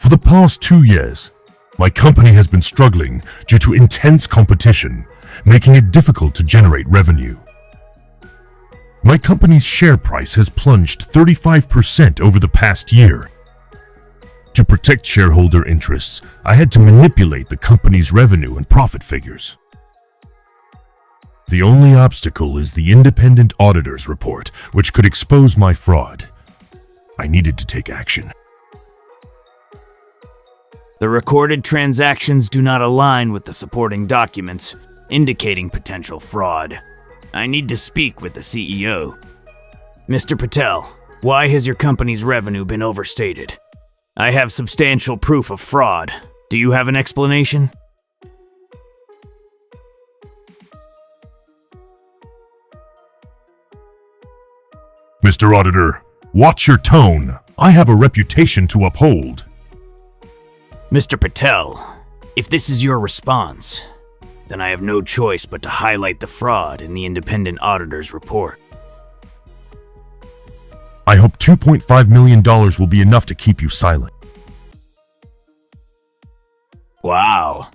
For the past 2 years, my company has been struggling due to intense competition, making it difficult to generate revenue. My company's share price has plunged 35% over the past year. To protect shareholder interests, I had to manipulate the company's revenue and profit figures. The only obstacle is the independent auditor's report, which could expose my fraud. I needed to take action. The recorded transactions do not align with the supporting documents, indicating potential fraud. I need to speak with the CEO. Mr. Patel, why has your company's revenue been overstated? I have substantial proof of fraud. Do you have an explanation? Mr. Auditor, watch your tone. I have a reputation to uphold. Mr. Patel, if this is your response, then I have no choice but to highlight the fraud in the independent auditor's report. I hope $2.5 million will be enough to keep you silent. Wow,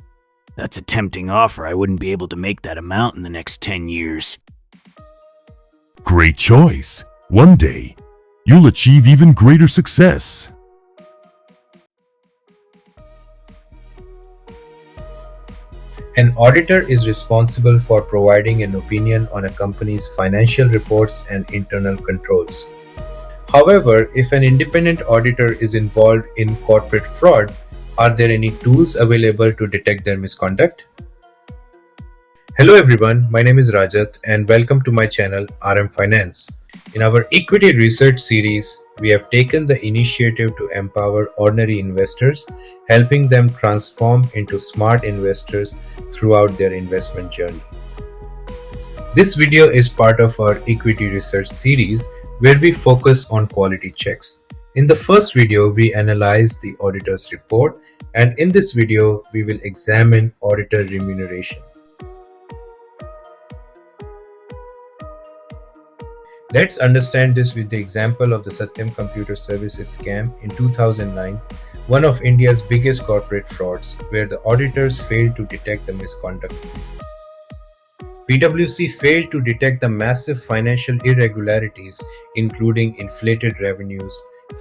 that's a tempting offer. I wouldn't be able to make that amount in the next 10 years. Great choice. One day, you'll achieve even greater success. An auditor is responsible for providing an opinion on a company's financial reports and internal controls. However, if an independent auditor is involved in corporate fraud, are there any tools available to detect their misconduct? Hello everyone, my name is Rajat and welcome to my channel RM Finance. In our equity research series, we have taken the initiative to empower ordinary investors, helping them transform into smart investors throughout their investment journey. This video is part of our equity research series where we focus on quality checks. In the first video, we analyze the auditor's report, and in this video, we will examine auditor remuneration. Let's understand this with the example of the Satyam computer services scam in 2009, one of India's biggest corporate frauds, where the auditors failed to detect the misconduct. PwC failed to detect the massive financial irregularities, including inflated revenues,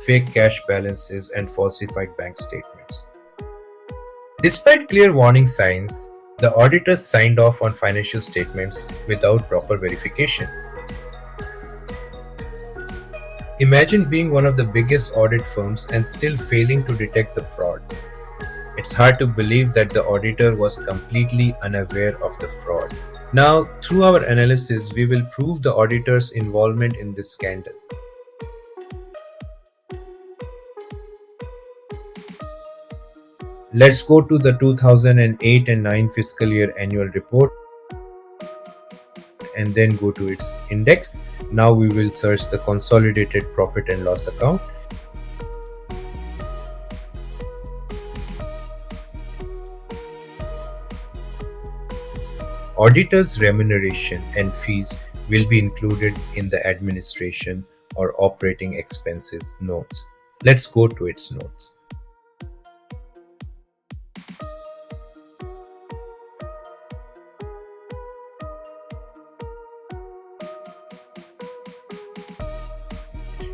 fake cash balances, and falsified bank statements. Despite clear warning signs, the auditors signed off on financial statements without proper verification. Imagine being one of the biggest audit firms and still failing to detect the fraud. It's hard to believe that the auditor was completely unaware of the fraud. Now, through our analysis, we will prove the auditor's involvement in this scandal. Let's go to the 2008 and 9 fiscal year annual report and then go to its index. Now we will search the consolidated profit and loss account. Auditor's remuneration and fees will be included in the administration or operating expenses notes. Let's go to its notes.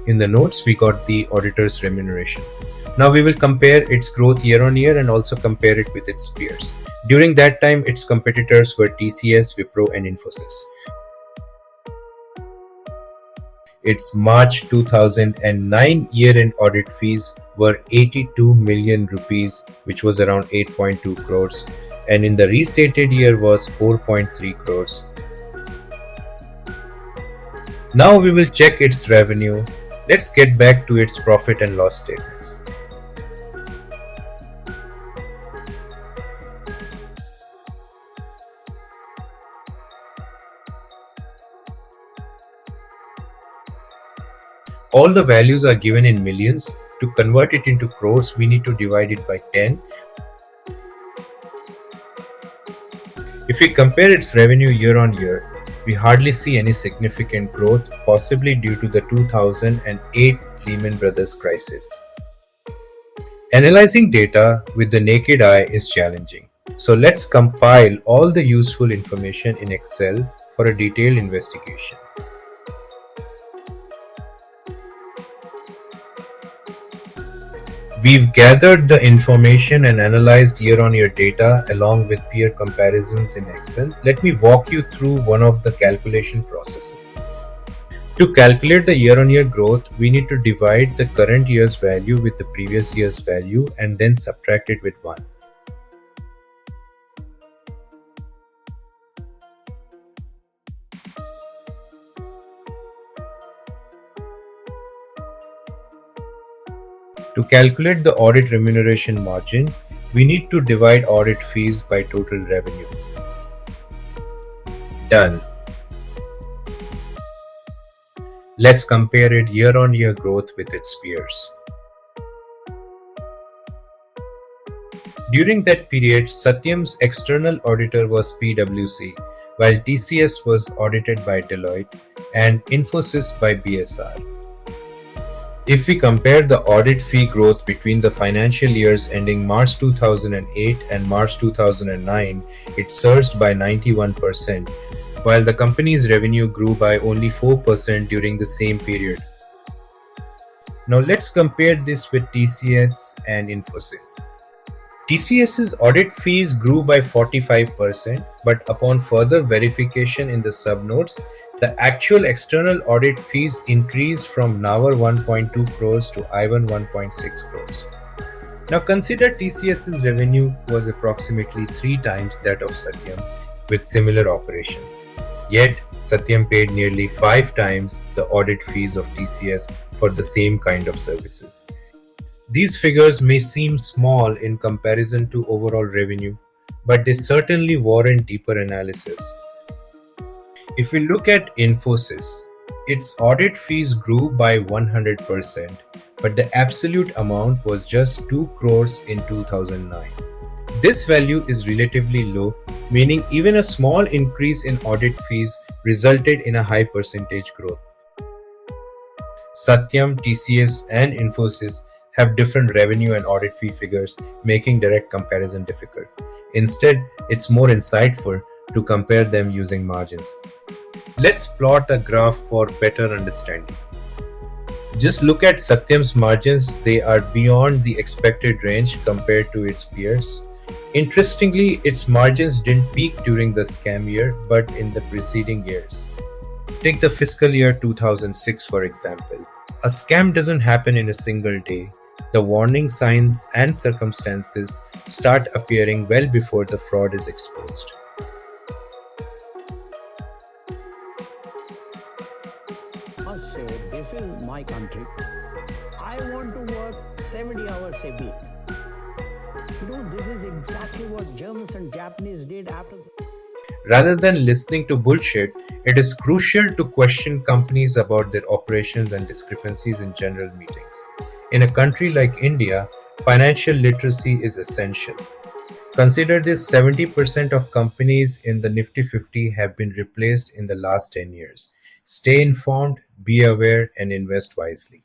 In the notes, we got the auditor's remuneration. Now we will compare its growth year on year and also compare it with its peers. During that time, its competitors were TCS, Wipro, and Infosys. Its March 2009 year-end audit fees were 82 million rupees, which was around 8.2 crores, and in the restated year was 4.3 crores. Now we will check its revenue. Let's get back to its profit and loss statements. All the values are given in millions. To convert it into crores, we need to divide it by 10. If we compare its revenue year on year, we hardly see any significant growth, possibly due to the 2008 Lehman Brothers crisis. Analyzing data with the naked eye is challenging. So let's compile all the useful information in Excel for a detailed investigation. We've gathered the information and analyzed year-on-year data along with peer comparisons in Excel. Let me walk you through one of the calculation processes. To calculate the year-on-year growth, we need to divide the current year's value with the previous year's value and then subtract it with 1. To calculate the audit remuneration margin, we need to divide audit fees by total revenue. Done. Let's compare it year-on-year growth with its peers. During that period, Satyam's external auditor was PwC, while TCS was audited by Deloitte and Infosys by BSR. If we compare the audit fee growth between the financial years ending March 2008 and March 2009, it surged by 91%, while the company's revenue grew by only 4% during the same period. Now let's compare this with TCS and Infosys. TCS's audit fees grew by 45%, but upon further verification in the subnotes, the actual external audit fees increased from NAVR 1.2 crores to IVAN 1.6 crores. Now consider TCS's revenue was approximately 3 times that of Satyam with similar operations. Yet, Satyam paid nearly 5 times the audit fees of TCS for the same kind of services. These figures may seem small in comparison to overall revenue, but they certainly warrant deeper analysis. If we look at Infosys, its audit fees grew by 100%, but the absolute amount was just 2 crores in 2009. This value is relatively low, meaning even a small increase in audit fees resulted in a high percentage growth. Satyam, TCS, and Infosys have different revenue and audit fee figures, making direct comparison difficult. Instead, it's more insightful to compare them using margins. Let's plot a graph for better understanding. Just look at Satyam's margins, they are beyond the expected range compared to its peers. Interestingly, its margins didn't peak during the scam year, but in the preceding years. Take the fiscal year 2006 for example. A scam doesn't happen in a single day. The warning signs and circumstances start appearing well before the fraud is exposed. Must say, this is my country. I want to work 70 hours a week. This is exactly what Germans and Japanese did after. Rather than listening to bullshit, it is crucial to question companies about their operations and discrepancies in general meetings. In a country like India, financial literacy is essential. Consider this: 70% of companies in the Nifty 50 have been replaced in the last 10 years. Stay informed, be aware, and invest wisely.